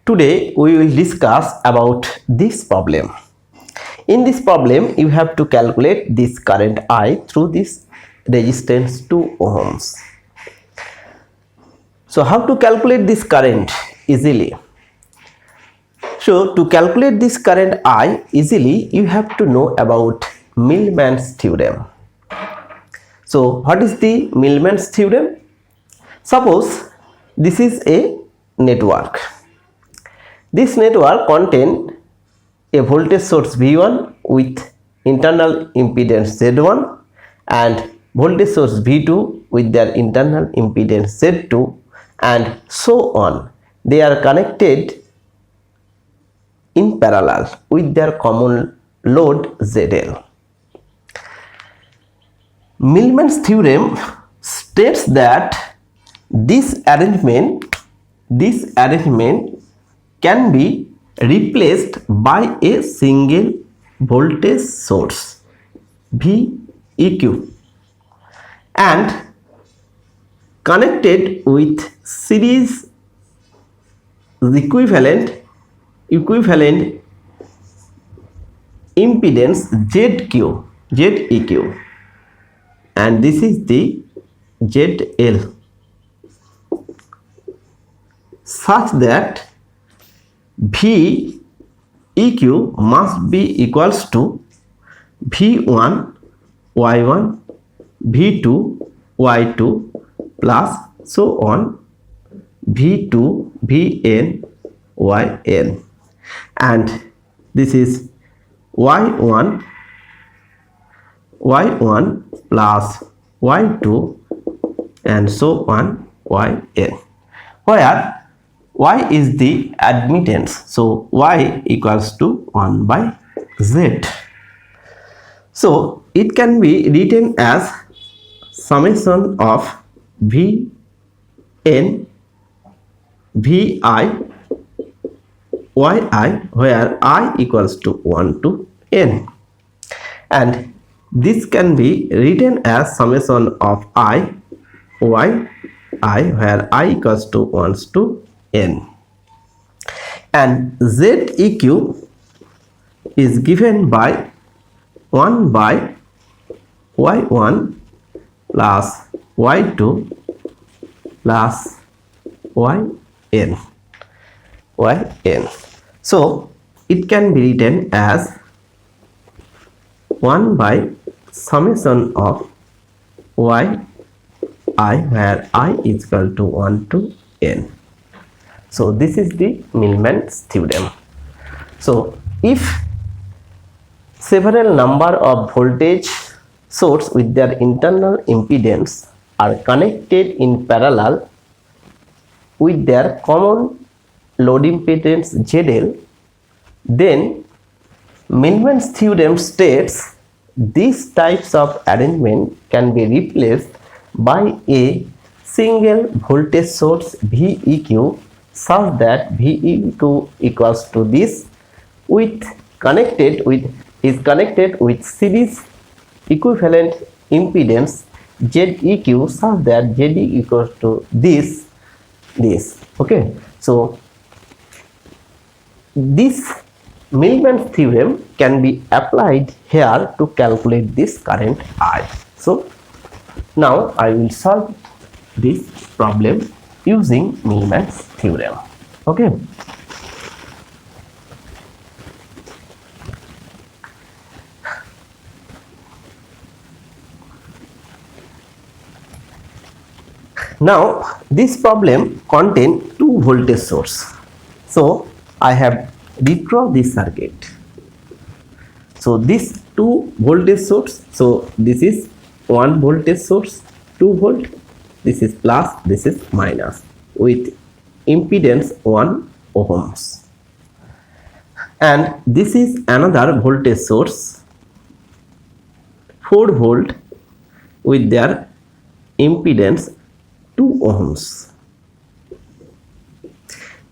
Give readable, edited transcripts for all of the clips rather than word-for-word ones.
Today we will discuss about this problem. In this problem you have to calculate this current I through this resistance 2 ohms. So how to calculate this current easily? So to calculate this current I easily, you have to know about Millman's theorem. So what is the Millman's theorem? Suppose this is a network. This network contains a voltage source V1 with internal impedance Z1 and voltage source V2 with their internal impedance Z2 and so on. They are connected in parallel with their common load ZL. Millman's theorem states that this arrangement can be replaced by a single voltage source VEQ and connected with series equivalent impedance ZEQ, and this is the ZL, such that VEQ must be equals to V1 Y1 V2 Y2 plus so on V2 Vn Yn, and this is Y1 plus Y2 and so on Yn, where Y is the admittance, so Y equals to 1 by Z. So it can be written as summation of Vn Vi Yi, where I equals to 1 to n, and this can be written as summation of I Yi, where I equals to 1 to n, and ZEQ is given by 1 by Y1 plus Y2 plus Yn. So it can be written as 1 by summation of Yi, where I is equal to 1 to n. So this is the Millman's theorem. So if several number of voltage source with their internal impedance are connected in parallel with their common load impedance ZL, then Millman's theorem states these types of arrangement can be replaced by a single voltage source VEQ, such that VEQ equals to this is connected with series equivalent impedance ZEQ, such that ZE equals to this. Okay, so this Millman's theorem can be applied here to calculate this current I. So now I will solve this problem using Millman's theorem. Okay. Now this problem contains two voltage source. So I have redrawn this circuit. So this two voltage source. So this is one voltage source, 2 volt. This is plus, this is minus, with impedance 1 ohms. And this is another voltage source, 4 volt, with their impedance 2 ohms.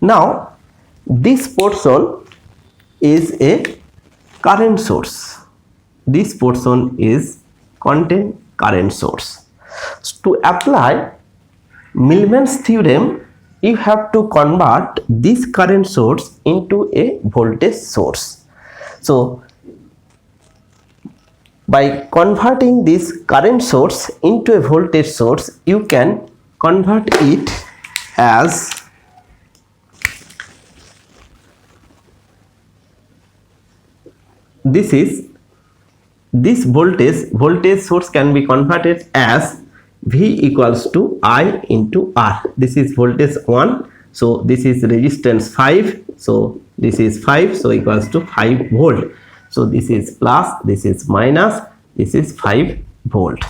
Now this portion is a current source. This portion is contain current source. So to apply Millman's theorem you have to convert this current source into a voltage source. So by converting this current source into a voltage source, you can convert it as this voltage source can be converted as V equals to I into R. This is voltage 1, so this is resistance 5, so this is 5, so equals to 5 volt. So this is plus, this is minus, this is 5 volt,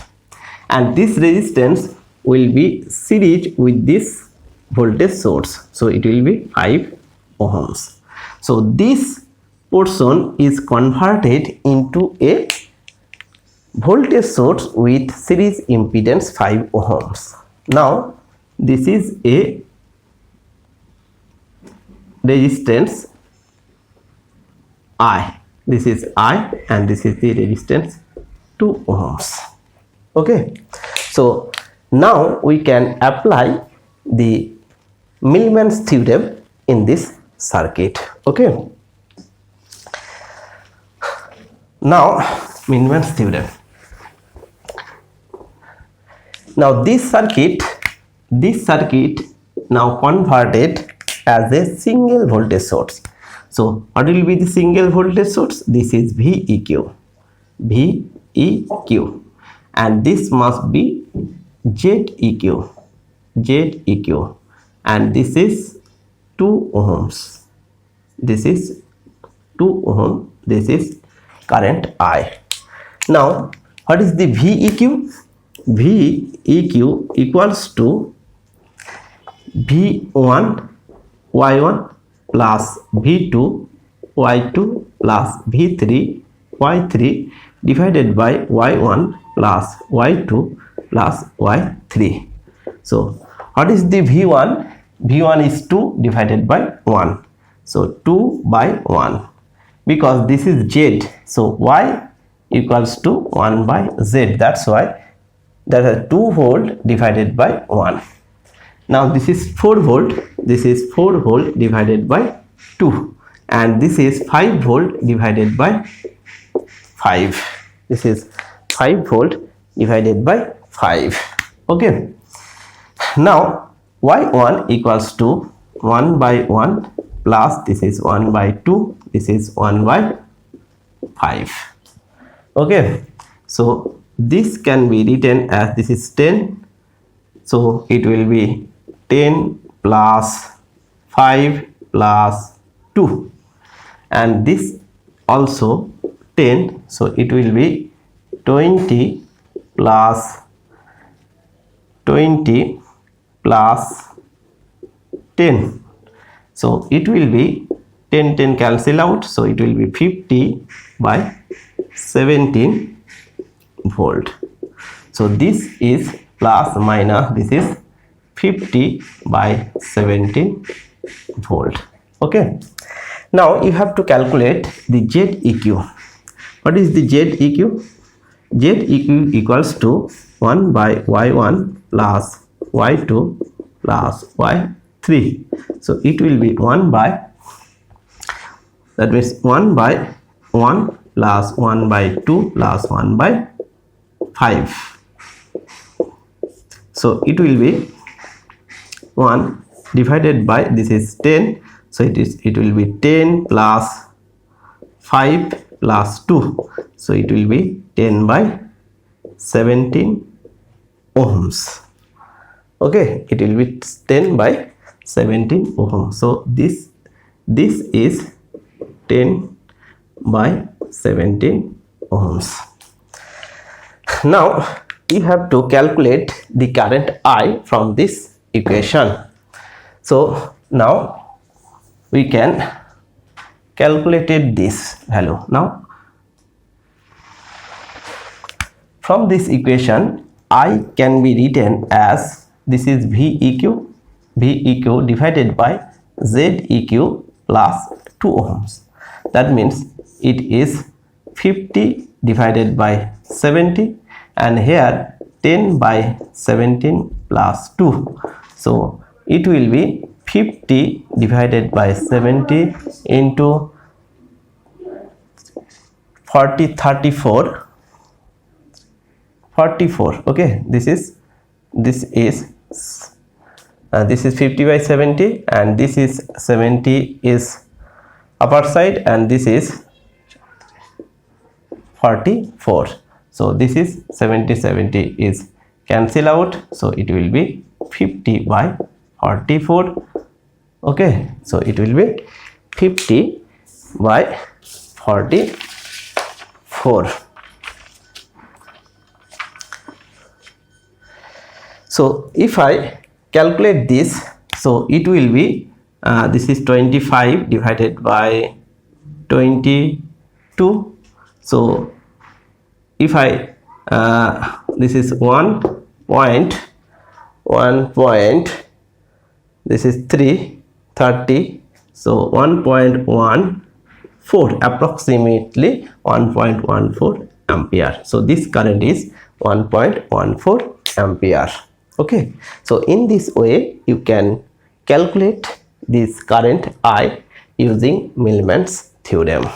and this resistance will be series with this voltage source, so it will be 5 ohms. So this portion is converted into a voltage source with series impedance 5 ohms. Now this is a resistance I, this is I, and this is the resistance 2 ohms. Okay, so now we can apply the Millman's theorem in this circuit. Okay, now Millman's theorem. Now this circuit now converted as a single voltage source. So what will be the single voltage source? This is VEQ, and this must be ZEQ, and this is 2 ohms. This is 2 ohm. This is current I. Now what is the VEQ? VEQ equals to V1 Y1 plus V2 Y2 plus V3 Y3 divided by Y1 plus Y2 plus Y3. So what is the V1? V1 is 2 divided by 1. So 2 by 1, because this is Z, so Y equals to 1 by Z. That's why that is 2 volt divided by 1. Now this is 4 volt, this is 4 volt divided by 2, and this is 5 volt divided by 5. This is 5 volt divided by 5. Okay, now Y1 equals to 1 by 1 plus this is 1 by 2, this is 1 by 5. Okay, so this can be written as, this is 10, so it will be 10 plus 5 plus 2, and this also 10, so it will be 20 plus 20 plus 10, so it will be 10 cancel out, so it will be 50 by 17 volt. So this is plus minus, this is 50 by 17 volt. Okay, now you have to calculate the ZEQ. What is the ZEQ? ZEQ equals to 1 by Y1 plus Y2 plus Y3. So it will be 1 by, that means 1 by 1 plus 1 by 2 plus 1 by 5. So it will be 1 divided by, this is 10, so it will be 10 plus 5 plus 2, so it will be 10 by 17 ohms. Okay, it will be 10 by 17 ohms. So this is 10 by 17 ohms. Now you have to calculate the current I from this equation. So now we can calculate this value. Now from this equation, I can be written as, this is VEQ divided by ZEQ plus 2 ohms. That means it is 50 divided by 70, and here 10 by 17 plus 2, so it will be 50 divided by 70 into 40 34 44. Okay, this is 50 by 70, and this is 70 is upper side, and this is 44. So this is 70 is cancel out, so it will be 50 by 44. Okay, so it will be 50 by 44. So if I calculate this, so it will be this is 25 divided by 22. So if I this is 1 point, this is 330, so 1.14, approximately 1.14 ampere. So this current is 1.14 ampere. Okay, so in this way you can calculate this current I using Millman's theorem.